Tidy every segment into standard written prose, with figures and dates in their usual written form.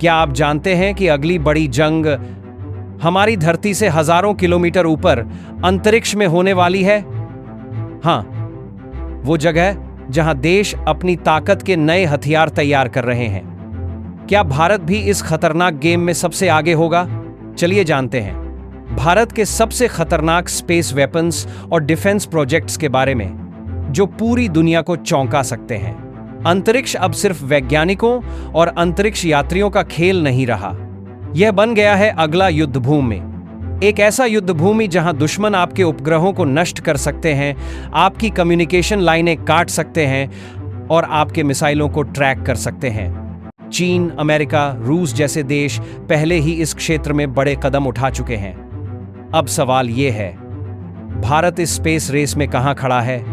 क्या आप जानते हैं कि अगली बड़ी जंग हमारी धरती से हजारों किलोमीटर ऊपर अंतरिक्ष में होने वाली है? हाँ, वो जगह जहां देश अपनी ताकत के नए हथियार तैयार कर रहे हैं। क्या भारत भी इस खतरनाक गेम में सबसे आगे होगा? चलिए जानते हैं भारत के सबसे खतरनाक स्पेस वेपन्स और डिफेंस प्रोजेक्ट्स के बारे में, जो पूरी दुनिया को चौंका सकते हैं। अंतरिक्ष अब सिर्फ वैज्ञानिकों और अंतरिक्ष यात्रियों का खेल नहीं रहा, यह बन गया है अगला युद्ध भूमि। एक ऐसा युद्ध भूमि जहां दुश्मन आपके उपग्रहों को नष्ट कर सकते हैं, आपकी कम्युनिकेशन लाइनें काट सकते हैं और आपके मिसाइलों को ट्रैक कर सकते हैं। चीन, अमेरिका, रूस जैसे देश पहले ही इस क्षेत्र में बड़े कदम उठा चुके हैं। अब सवाल यह है, भारत इस स्पेस रेस में कहां खड़ा है?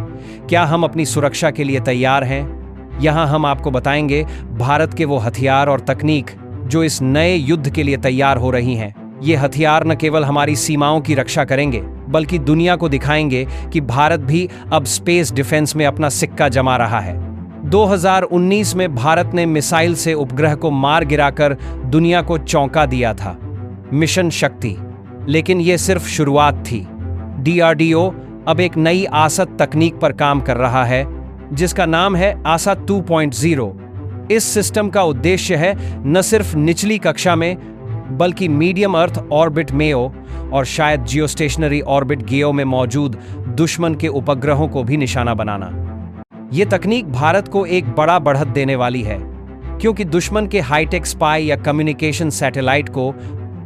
क्या हम अपनी सुरक्षा के लिए तैयार हैं? यहां हम आपको बताएंगे भारत के वो हथियार और तकनीक जो इस नए युद्ध के लिए तैयार हो रही हैं। ये हथियार न केवल हमारी सीमाओं की रक्षा करेंगे, बल्कि दुनिया को दिखाएंगे कि भारत भी अब स्पेस डिफेंस में अपना सिक्का जमा रहा है। 2019 में भारत ने मिसाइल से उपग्रह को मार गिराकर दुनिया को चौंका दिया था, मिशन शक्ति। लेकिन यह सिर्फ शुरुआत थी। DRDO अब एक नई आसत तकनीक पर काम कर रहा है, जिसका नाम है आसा 2.0। इस सिस्टम का उद्देश्य है न सिर्फ निचली कक्षा में, बल्कि मीडियम अर्थ ऑर्बिट मेओ और शायद जियोस्टेशनरी ऑर्बिट गेओ में मौजूद दुश्मन के उपग्रहों को भी निशाना बनाना। यह तकनीक भारत को एक बड़ा बढ़त देने वाली है, क्योंकि दुश्मन के हाईटेक स्पाई या कम्युनिकेशन सैटेलाइट को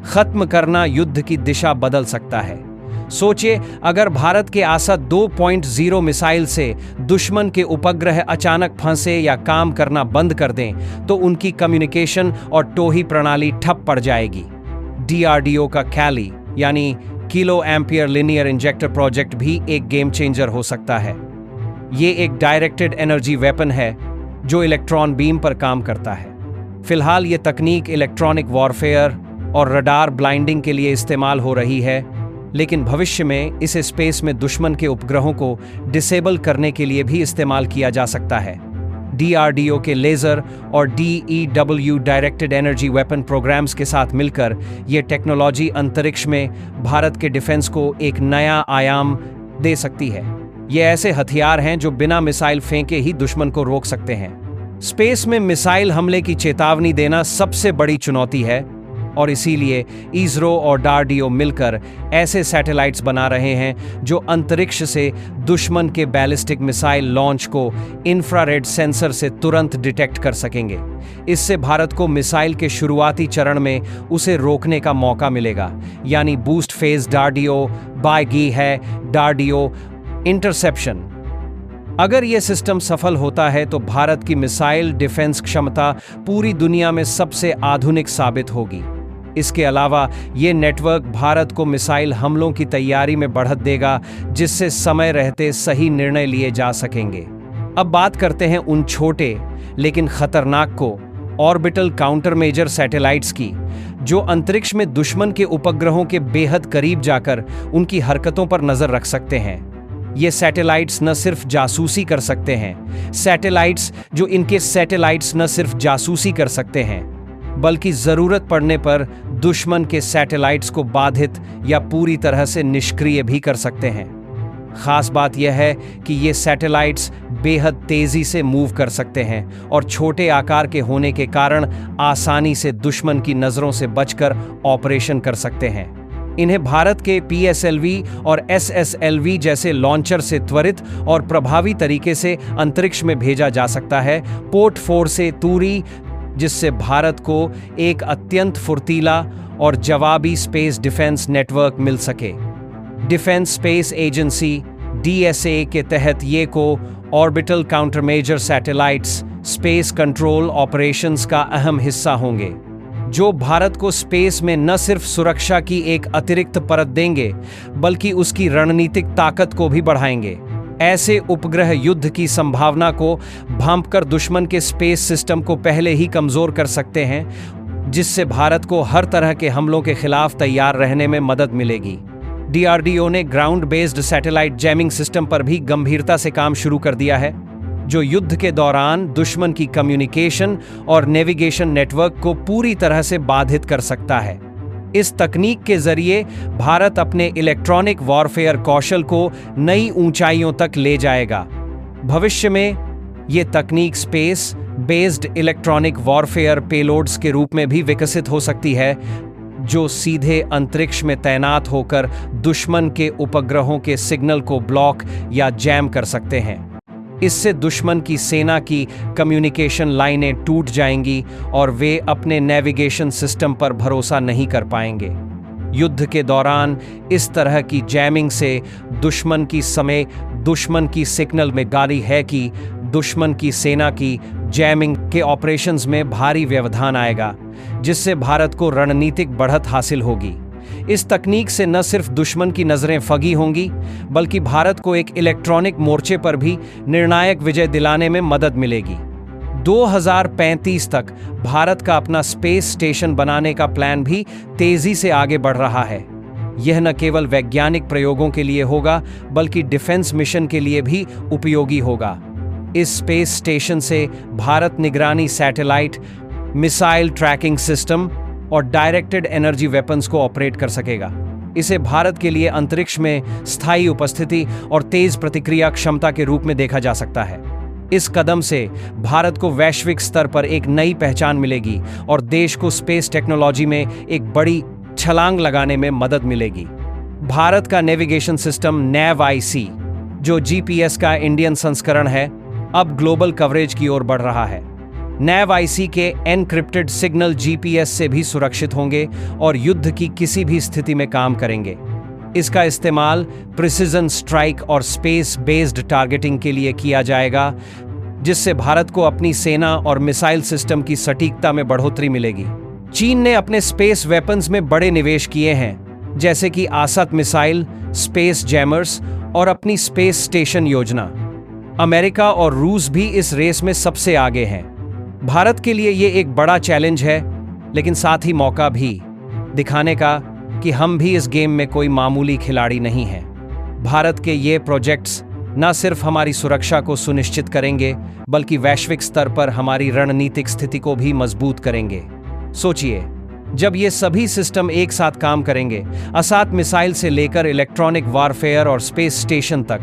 खत्म करना युद्ध की दिशा बदल सकता है। सोचिए, अगर भारत के आसा 2.0 मिसाइल से दुश्मन के उपग्रह अचानक फंसे या काम करना बंद कर दें, तो उनकी कम्युनिकेशन और टोही प्रणाली ठप पड़ जाएगी। DRDO का कैली यानी kilo ampere linear injector project भी एक गेम चेंजर हो सकता है। ये एक डायरेक्टेड एनर्जी वेपन है जो इलेक्ट्रॉन बीम पर काम करता है। फिलहाल ये तकनीक इलेक्ट्रॉनिक वॉरफेयर और रडार ब्लाइंडिंग के लिए इस्तेमाल हो रही है, लेकिन भविष्य में इसे स्पेस में दुश्मन के उपग्रहों को डिसेबल करने के लिए भी इस्तेमाल किया जा सकता है। DRDO के लेजर और DEW directed energy weapon programmes के साथ मिलकर यह टेक्नोलॉजी अंतरिक्ष में भारत के डिफेंस को एक नया आयाम दे सकती है। ये ऐसे हथियार हैं जो बिना मिसाइल फेंके ही दुश्मन को रोक सकते हैं। स्पेस में मिसाइल हमले की चेतावनी देना सबसे बड़ी चुनौती है, और इसीलिए ISRO और DRDO मिलकर ऐसे सैटेलाइट्स बना रहे हैं जो अंतरिक्ष से दुश्मन के बैलिस्टिक मिसाइल लॉन्च को इंफ्रारेड सेंसर से तुरंत डिटेक्ट कर सकेंगे। इससे भारत को मिसाइल के शुरुआती चरण में उसे रोकने का मौका मिलेगा, यानी बूस्ट फेज DRDO बायगी है DRDO इंटरसेप्शन। अगर यह सिस्टम सफल होता है तो भारत की मिसाइल डिफेंस क्षमता पूरी दुनिया में सबसे आधुनिक साबित होगी। इसके अलावा ये नेटवर्क भारत को मिसाइल हमलों की तैयारी में बढ़त देगा, जिससे समय रहते सही निर्णय लिए जा सकेंगे। अब बात करते हैं उन छोटे लेकिन खतरनाक को ऑर्बिटल काउंटर मेजर सैटेलाइट्स की, जो अंतरिक्ष में दुश्मन के उपग्रहों के बेहद करीब जाकर उनकी हरकतों पर नजर रख सकते हैं। ये सैटेलाइट्स न सिर्फ जासूसी कर सकते हैं, सैटेलाइट्स न सिर्फ जासूसी कर सकते हैं, बल्कि जरूरत पड़ने पर दुश्मन के सैटेलाइट्स को बाधित या पूरी तरह से निष्क्रिय भी कर सकते हैं। खास बात यह है कि ये सैटेलाइट्स बेहद तेजी से मूव कर सकते हैं और छोटे आकार के होने के कारण आसानी से दुश्मन की नजरों से बचकर ऑपरेशन कर सकते हैं। इन्हें भारत के PSLV और SSLV जैसे लॉन्चर से त्वरित और प्रभावी तरीके से अंतरिक्ष में भेजा जा सकता है, पोर्ट 4 से दूरी, जिससे भारत को एक अत्यंत फुर्तीला और जवाबी स्पेस डिफेंस नेटवर्क मिल सके। डिफेंस स्पेस एजेंसी DSA के तहत ये को orbital countermeasure satellites space control operations का अहम हिस्सा होंगे, जो भारत को स्पेस में न सिर्फ सुरक्षा की एक अतिरिक्त परत देंगे, बल्कि उसकी रणनीतिक ताकत को भी बढ़ाएंगे। ऐसे उपग्रह युद्ध की संभावना को भांपकर दुश्मन के स्पेस सिस्टम को पहले ही कमजोर कर सकते हैं, जिससे भारत को हर तरह के हमलों के खिलाफ तैयार रहने में मदद मिलेगी। DRDO ने ground based satellite jamming system पर भी गंभीरता से काम शुरू कर दिया है, जो युद्ध के दौरान दुश्मन की कम्युनिकेशन और नेविगेशन नेटवर्क को पूरी तरह से बाधित कर सकता है। इस तकनीक के जरिए भारत अपने इलेक्ट्रॉनिक वॉरफेयर कौशल को नई ऊंचाइयों तक ले जाएगा। भविष्य में ये तकनीक space based electronic warfare payloads के रूप में भी विकसित हो सकती है, जो सीधे अंतरिक्ष में तैनात होकर दुश्मन के उपग्रहों के सिग्नल को ब्लॉक या जैम कर सकते हैं। इससे दुश्मन की सेना की कम्युनिकेशन लाइनें टूट जाएंगी और वे अपने नेविगेशन सिस्टम पर भरोसा नहीं कर पाएंगे। युद्ध के दौरान इस तरह की जैमिंग से दुश्मन की सिग्नल में गाली है कि दुश्मन की सेना की जैमिंग के ऑपरेशंस में भारी व्यवधान आएगा, जिससे भारत को रणनीतिक बढ़त हासिल होगी। इस तकनीक से न सिर्फ दुश्मन की नजरें फगी होंगी, बल्कि भारत को एक इलेक्ट्रॉनिक मोर्चे पर भी निर्णायक विजय दिलाने में मदद मिलेगी। 2035 तक भारत का अपना स्पेस स्टेशन बनाने का प्लान भी तेजी से आगे बढ़ रहा है। यह न केवल वैज्ञानिक प्रयोगों के लिए होगा, बल्कि डिफेंस मिशन के लिए भी उपयोगी होगा। इस स्पेस स्टेशन से भारत निगरानी सैटेलाइट, मिसाइल ट्रैकिंग सिस्टम और डायरेक्टेड एनर्जी वेपन्स को ऑपरेट कर सकेगा। इसे भारत के लिए अंतरिक्ष में स्थायी उपस्थिति और तेज प्रतिक्रिया क्षमता के रूप में देखा जा सकता है। इस कदम से भारत को वैश्विक स्तर पर एक नई पहचान मिलेगी और देश को स्पेस टेक्नोलॉजी में एक बड़ी छलांग लगाने में मदद मिलेगी। भारत का नेविगेशन सिस्टम NAVIC, जो GPS का इंडियन संस्करण है, अब ग्लोबल कवरेज की ओर बढ़ रहा है। NAVIC के एनक्रिप्टेड सिग्नल GPS से भी सुरक्षित होंगे और युद्ध की किसी भी स्थिति में काम करेंगे। इसका इस्तेमाल प्रिसिजन स्ट्राइक और स्पेस बेस्ड टारगेटिंग के लिए किया जाएगा, जिससे भारत को अपनी सेना और मिसाइल सिस्टम की सटीकता में बढ़ोतरी मिलेगी। चीन ने अपने स्पेस वेपन्स में बड़े निवेश किए हैं, जैसे कि आसत मिसाइल, स्पेस जैमर्स और अपनी स्पेस स्टेशन योजना। अमेरिका और रूस भी इस रेस में सबसे आगे हैं। भारत के लिए ये एक बड़ा चैलेंज है, लेकिन साथ ही मौका भी, दिखाने का कि हम भी इस गेम में कोई मामूली खिलाड़ी नहीं हैं। भारत के ये प्रोजेक्ट्स न सिर्फ हमारी सुरक्षा को सुनिश्चित करेंगे, बल्कि वैश्विक स्तर पर हमारी रणनीतिक स्थिति को भी मजबूत करेंगे। सोचिए, जब ये सभी सिस्टम एक साथ काम करेंगे, आसात मिसाइल से लेकर इलेक्ट्रॉनिक वॉरफेयर और स्पेस स्टेशन तक,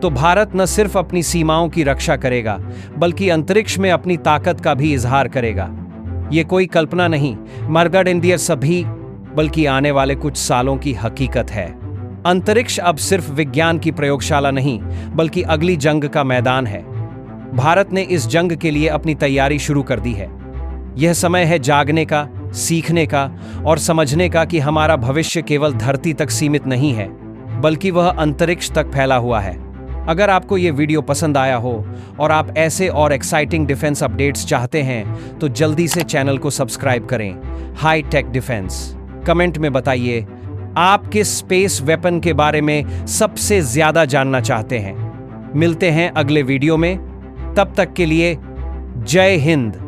तो भारत न सिर्फ अपनी सीमाओं की रक्षा करेगा, बल्कि अंतरिक्ष में अपनी ताकत का भी इजहार करेगा। ये कोई कल्पना नहीं, मरगढ़ इंडिया सभी, बल्कि आने वाले कुछ सालों की हकीकत है। अंतरिक्ष अब सिर्फ विज्ञान की प्रयोगशाला नहीं, बल्कि अगली जंग का मैदान है। भारत ने इस जंग के लिए अपनी तैयारी शुरू कर दी है। यह समय है जागने का, सीखने का और समझने का कि हमारा भविष्य केवल धरती तक सीमित नहीं है, बल्कि वह अंतरिक्ष तक फैला हुआ है। अगर आपको ये वीडियो पसंद आया हो और आप ऐसे और एक्साइटिंग डिफेंस अपडेट्स चाहते हैं, तो जल्दी से चैनल को सब्सक्राइब करें। High tech defence. कमेंट में बताइए आप किस स्पेस वेपन के बारे में सबसे ज्यादा जानना चाहते हैं। मिलते हैं अगले वीडियो में, तब तक के लिए जय हिंद।